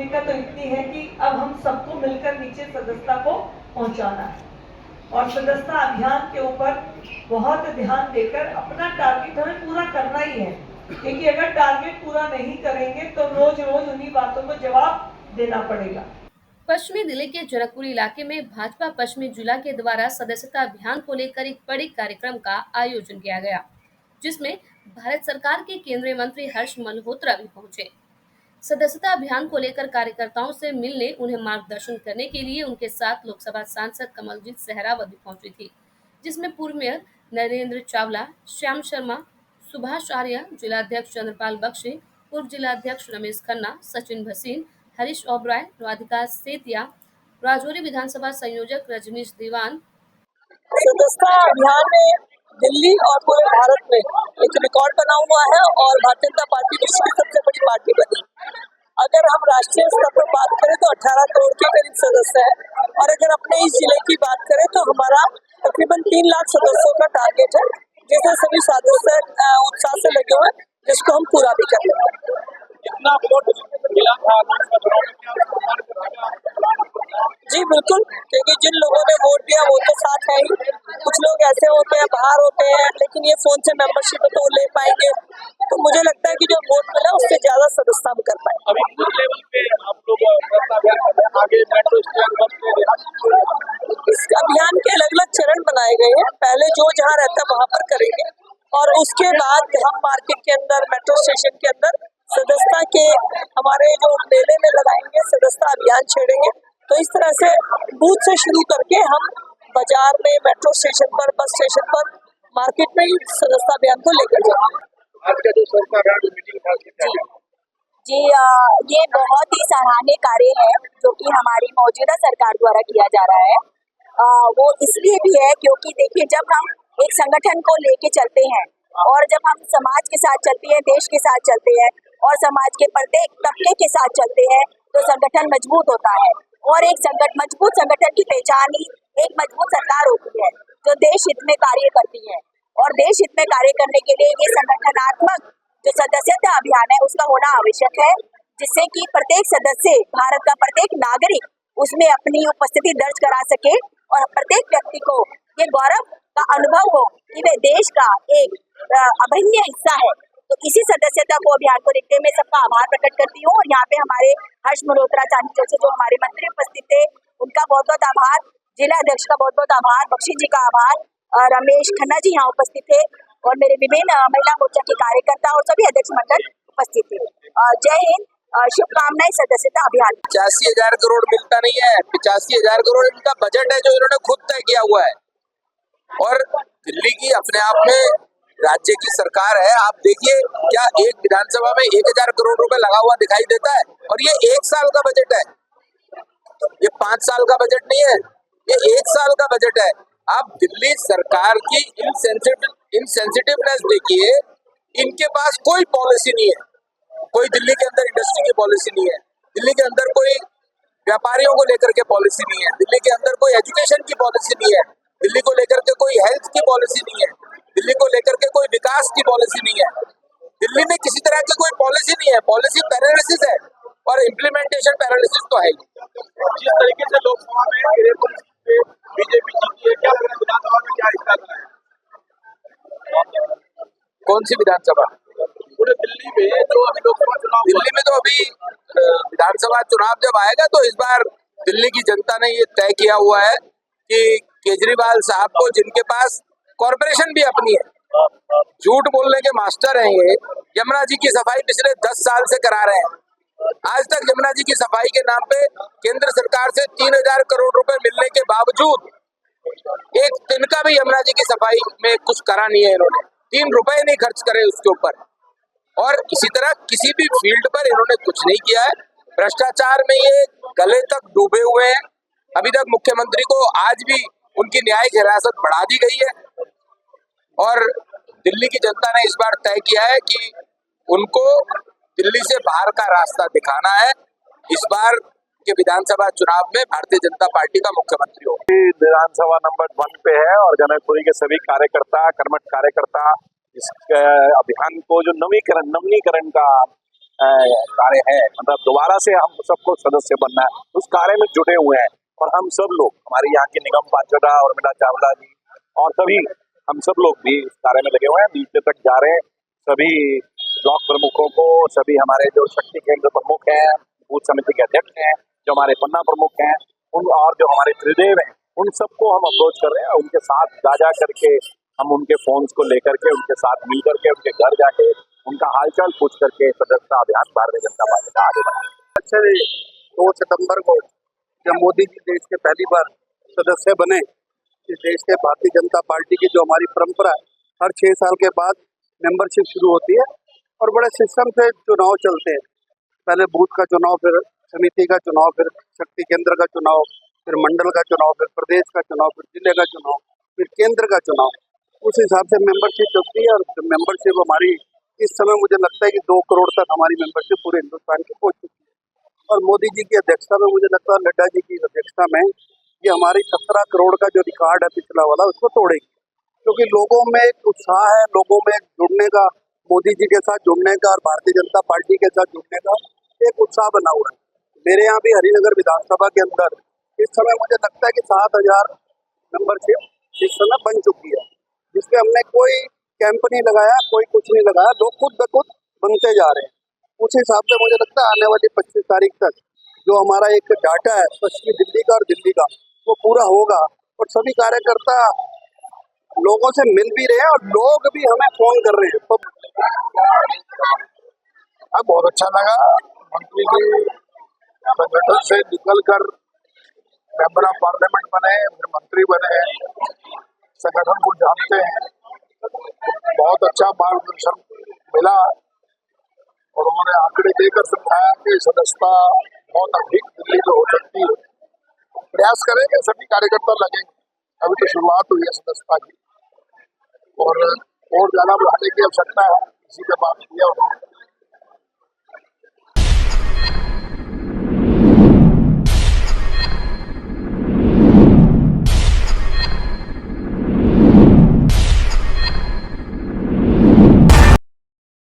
भूमिका तो इतनी है कि अब हम सबको मिलकर नीचे सदस्यता को पहुंचाना है और सदस्यता अभियान के ऊपर बहुत ध्यान देकर अपना टारगेट हमें पूरा करना ही है, क्योंकि अगर टारगेट पूरा नहीं करेंगे तो रोज रोज उन्हीं बातों को जवाब देना पड़ेगा। पश्चिमी दिल्ली के जनकपुर इलाके में भाजपा पश्चिमी जिला के द्वारा सदस्यता अभियान को लेकर एक बड़े कार्यक्रम का आयोजन किया गया, जिसमें भारत सरकार के केंद्रीय मंत्री हर्ष मल्होत्रा भी पहुंचे। सदस्यता अभियान को लेकर कार्यकर्ताओं से मिलने, उन्हें मार्गदर्शन करने के लिए उनके साथ लोकसभा सांसद कमलजीत सहरावत भी पहुंची थी, जिसमें पूर्व मेयर नरेंद्र चावला, श्याम शर्मा, सुभाष आर्य, जिलाध्यक्ष चंद्रपाल बख्शी, पूर्व जिलाध्यक्ष रमेश खन्ना, सचिन भसीन, हरीश ओबराय, राधिका सेतिया, राजौरी विधानसभा संयोजक रजनीश दीवान। सदस्यता अभियान में दिल्ली और पूरे भारत में एक रिकॉर्ड बना हुआ है और भारतीय जनता पार्टी विश्व की सबसे बड़ी पार्टी बनी। अगर हम राष्ट्रीय स्तर पर बात करें तो 18 करोड़ के करीब सदस्य है और अगर अपने इस जिले की बात करें तो हमारा तकरीबन 3 लाख सदस्यों का टारगेट है, जिसमें सभी सदस्य उत्साह से लगे हुए हैं, जिसको हम पूरा भी कर लेंगे। कितना वोट मिला था जी बिल्कुल, क्योंकि जिन लोगों ने वोट दिया वो तो साथ है ही। कुछ लोग ऐसे होते हैं, बाहर होते हैं, लेकिन ये फोन से मेंबरशिप तो ले पाएंगे। तो मुझे लगता है कि जो वोट मिला उससे ज्यादा सदस्यता हम कर पाए। अभी किस लेवल पे आप लोग आगे मेट्रो इस अभियान के अलग अलग चरण बनाए गए हैं। पहले जो जहाँ रहता है वहाँ पर करेंगे और उसके बाद हम मार्केट के अंदर, मेट्रो स्टेशन के अंदर सदस्यता के हमारे जो मेले में लगाएंगे, सदस्यता अभियान छेड़ेंगे। तो इस तरह से बूथ से शुरू करके हम बाजार में, मेट्रो स्टेशन पर, बस स्टेशन पर, मार्केट में सदस्यता अभियान को लेकर जाएंगे। आज का जो सदस्यता अभियान मीटिंग था जी, ये बहुत ही सराहनीय कार्य है जो कि हमारी मौजूदा सरकार द्वारा किया जा रहा है। वो इसलिए भी है क्योंकि देखिए, जब हम एक संगठन को लेके चलते हैं और जब हम समाज के साथ चलते हैं, देश के साथ चलते हैं और समाज के प्रत्येक तबके के साथ चलते हैं तो संगठन मजबूत होता है। और एक मजबूत संगठन की पहचान ही एक मजबूत सरकार होती है जो देश हित में कार्य करती है। और देश हित में कार्य करने के लिए ये संगठनात्मक जो सदस्यता अभियान है उसका होना आवश्यक है, जिससे कि प्रत्येक सदस्य, भारत का प्रत्येक नागरिक उसमें अपनी उपस्थिति दर्ज करा सके और प्रत्येक व्यक्ति को ये गौरव का अनुभव हो कि वे देश का एक अभिन्न हिस्सा है। तो इसी सदस्यता को अभियान को देखते हुए मैं सबका आभार प्रकट करती हूँ। और यहाँ पे हमारे हर्ष मल्होत्रा चांदीचौक से जो हमारे मंत्री उपस्थित थे उनका बहुत बहुत आभार, जिला अध्यक्ष का बहुत बहुत आभार, बख्शी जी का आभार, रमेश खन्ना जी यहाँ उपस्थित थे और मेरे विभिन्न महिला मोर्चा के कार्यकर्ता और सभी अध्यक्ष मंडल उपस्थित थे। जय हिंद, शुभकामनाएं सदस्यता अभियान। 85,000 करोड़ मिलता नहीं है, 85,000 करोड़ इनका बजट है जो इन्होंने खुद तय किया हुआ है। और दिल्ली की अपने आप में राज्य की सरकार है। आप देखिए, क्या एक विधानसभा में 1,000 करोड़ रुपए लगा हुआ दिखाई देता है? और ये 1 साल का बजट है, ये 5 साल का बजट नहीं है, ये 1 साल का बजट है। आप दिल्ली सरकार की इनसेंसिटिवनेस देखिए, इनके पास कोई पॉलिसी नहीं है, कोई दिल्ली के अंदर इंडस्ट्री की पॉलिसी नहीं है, दिल्ली के अंदर कोई व्यापारियों को लेकर के पॉलिसी नहीं है, दिल्ली के अंदर कोई एजुकेशन की पॉलिसी नहीं है, दिल्ली को लेकर के कोई हेल्थ की पॉलिसी नहीं है, दिल्ली को लेकर के कोई विकास की पॉलिसी नहीं है। दिल्ली में किसी तरह की कोई पॉलिसी नहीं है, पॉलिसी पैरालिसिस है और इम्प्लीमेंटेशन पैरालिसिस तो है ही। जिस तरीके से लोकसभा में बीजेपी जीती है, क्या विधानसभा में क्या हिस्सा है? कौन सी विधानसभा? पूरे दिल्ली में जो अभी लोकसभा चुनाव, दिल्ली में तो अभी विधानसभा चुनाव जब आएगा तो इस बार दिल्ली की जनता ने ये तय किया हुआ है कि केजरीवाल साहब को, जिनके पास कॉर्पोरेशन भी अपनी है, झूठ बोलने के मास्टर हैं ये, यमुना जी की सफाई पिछले 10 साल से करा रहे हैं। आज तक यमुना जी की सफाई के नाम पे केंद्र सरकार से 3,000 करोड़ रुपए मिलने के बावजूद एक तिनका भी यमुना जी की सफाई में कुछ करा नहीं है इन्होंने, 3 रुपए नहीं खर्च करे उसके ऊपर। और इसी तरह किसी भी फील्ड पर इन्होंने कुछ नहीं किया है। भ्रष्टाचार में ये गले तक डूबे हुए हैं। अभी तक मुख्यमंत्री को आज भी उनकी न्यायिक हिरासत बढ़ा दी गई है और दिल्ली की जनता ने इस बार तय किया है कि उनको दिल्ली से बाहर का रास्ता दिखाना है। इस बार के विधानसभा चुनाव में भारतीय जनता पार्टी का मुख्यमंत्री हो। विधानसभा नंबर 1 पे है और जनकपुरी के सभी कार्यकर्ता, कर्मठ कार्यकर्ता इस अभियान को जो नवीनीकरण का कार्य है, मतलब दोबारा से हम सबको सदस्य बनना है, उस कार्य में जुटे हुए हैं। और हम सब लोग, हमारे यहाँ के निगम पांचोटा और मीना चावला जी और सभी, हम सब लोग भी इस कार्य में लगे हुए हैं। नीचे तक जा रहे हैं, सभी ब्लॉक प्रमुखों को, सभी हमारे जो शक्ति केंद्र प्रमुख हैं, बूथ समिति के अध्यक्ष हैं, जो हमारे पन्ना प्रमुख हैं, उन और जो हमारे त्रिदेव हैं, उन सबको हम अप्रोच कर रहे हैं। उनके साथ जा करके हम उनके फोन्स को लेकर के, उनके साथ मिल करके, उनके घर जाके उनका हालचाल पूछ करके सदस्यता अभियान भारतीय जनता पार्टी का आगे बढ़ा। 2 सितंबर को जब मोदी जी देश के पहली बार सदस्य बने, इस देश के भारतीय जनता पार्टी की जो हमारी परंपरा है, हर 6 साल के बाद मेंबरशिप शुरू होती है और बड़े सिस्टम से चुनाव चलते हैं। पहले बूथ का चुनाव, फिर समिति का चुनाव, फिर शक्ति केंद्र का चुनाव, फिर मंडल का चुनाव, फिर प्रदेश का चुनाव, फिर जिले का चुनाव, फिर केंद्र का चुनाव। उस हिसाब से मेंबरशिप चलती है। और मेंबरशिप हमारी इस समय मुझे लगता है कि 2 करोड़ तक हमारी मेंबरशिप पूरे हिंदुस्तान की पहुंच चुकी है। और मोदी जी की अध्यक्षता में, मुझे लगता है नड्डा जी की अध्यक्षता में, ये हमारी 17 करोड़ का जो रिकॉर्ड है पिछला वाला, उसको तोड़ेगी। क्योंकि लोगों में एक उत्साह है, लोगों में जुड़ने का, मोदी जी के साथ जुड़ने का और भारतीय जनता पार्टी के साथ जुड़ने का एक उत्साह बना हुआ है। मेरे यहाँ भी हरिनगर विधानसभा के अंदर इस समय मुझे लगता है कि 7,000 मेंबरशिप इस समय बन चुकी है, जिसमें हमने कोई कैंप नहीं लगाया, कोई कुछ नहीं लगाया, लोग खुद ब खुद बनते जा रहे हैं। उस हिसाब से मुझे लगता है आने वाली 25 तारीख तक जो हमारा एक डाटा है पश्चिमी दिल्ली का और दिल्ली का, वो पूरा होगा। और सभी कार्यकर्ता लोगों से मिल भी रहे हैं और लोग भी हमें फोन कर रहे हैं। तो बहुत अच्छा लगा, मंत्री जी संगठन से निकल कर मेंबर ऑफ पार्लियामेंट बने, फिर मंत्री बने, संगठन को जानते हैं, बहुत अच्छा मार्गदर्शन मिला और उन्होंने आंकड़े देकर समझाया कि सदस्यता बहुत अधिक दिल्ली में हो सकती है। प्रयास करेंगे, सभी कार्यकर्ता लगेंगे। अभी तो शुरुआत हुई है सदस्यता की और ज्यादा बढ़ाने की आवश्यकता है, इसी पे बात किया उन्होंने।